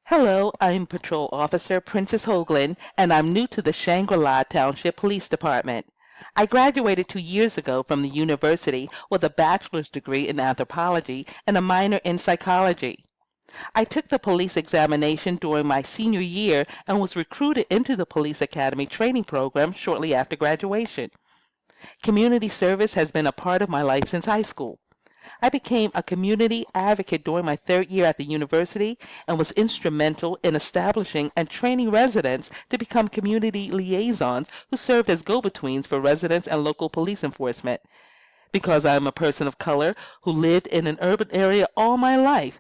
Hello, I'm Patrol Officer Princess Hoagland, and I'm new to the Shangri-La Township Police Department. I graduated 2 years ago from the university with a bachelor's degree in anthropology and a minor in psychology. I took the police examination during my senior year and was recruited into the police academy training program shortly after graduation. Community service has been a part of my life since high school. I became a community advocate during my third year at the university and was instrumental in establishing and training residents to become community liaisons who served as go-betweens for residents and local police enforcement. Because I am a person of color who lived in an urban area all my life,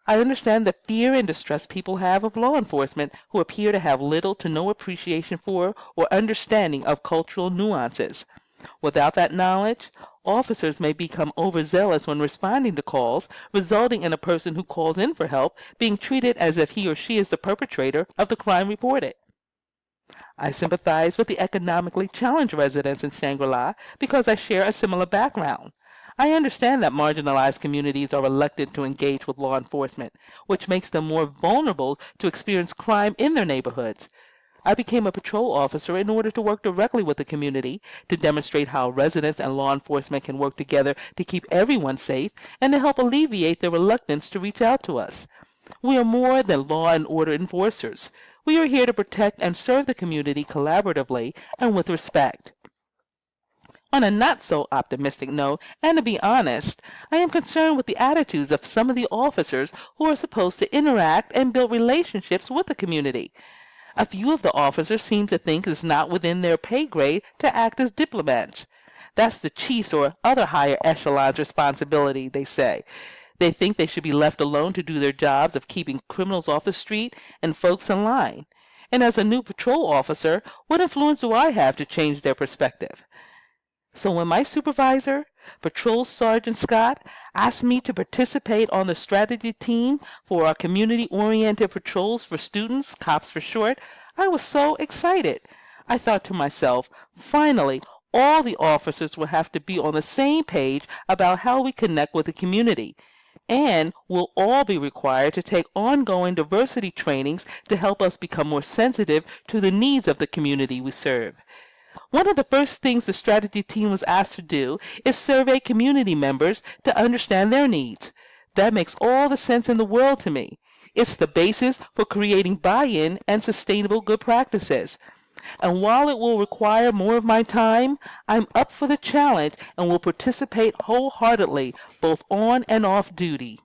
I understand the fear and distress people have of law enforcement who appear to have little to no appreciation for or understanding of cultural nuances. Without that knowledge, officers may become overzealous when responding to calls, resulting in a person who calls in for help being treated as if he or she is the perpetrator of the crime reported. I sympathize with the economically challenged residents in Shangri-La because I share a similar background. I understand that marginalized communities are reluctant to engage with law enforcement, which makes them more vulnerable to experience crime in their neighborhoods. I became a patrol officer in order to work directly with the community, to demonstrate how residents and law enforcement can work together to keep everyone safe, and to help alleviate their reluctance to reach out to us. We are more than law and order enforcers. We are here to protect and serve the community collaboratively and with respect. On a not so optimistic note, and to be honest, I am concerned with the attitudes of some of the officers who are supposed to interact and build relationships with the community. A few of the officers seem to think it's not within their pay grade to act as diplomats. That's the chief's or other higher echelon's responsibility, they say. They think they should be left alone to do their jobs of keeping criminals off the street and folks in line. And as a new patrol officer, what influence do I have to change their perspective? So when my supervisor, Patrol Sergeant Scott, asked me to participate on the strategy team for our community-oriented patrols for students, COPS for short, I was so excited. I thought to myself, finally, all the officers will have to be on the same page about how we connect with the community, and we'll all be required to take ongoing diversity trainings to help us become more sensitive to the needs of the community we serve. One of the first things the strategy team was asked to do is survey community members to understand their needs. That makes all the sense in the world to me. It's the basis for creating buy-in and sustainable good practices. And while it will require more of my time, I'm up for the challenge and will participate wholeheartedly, both on and off duty.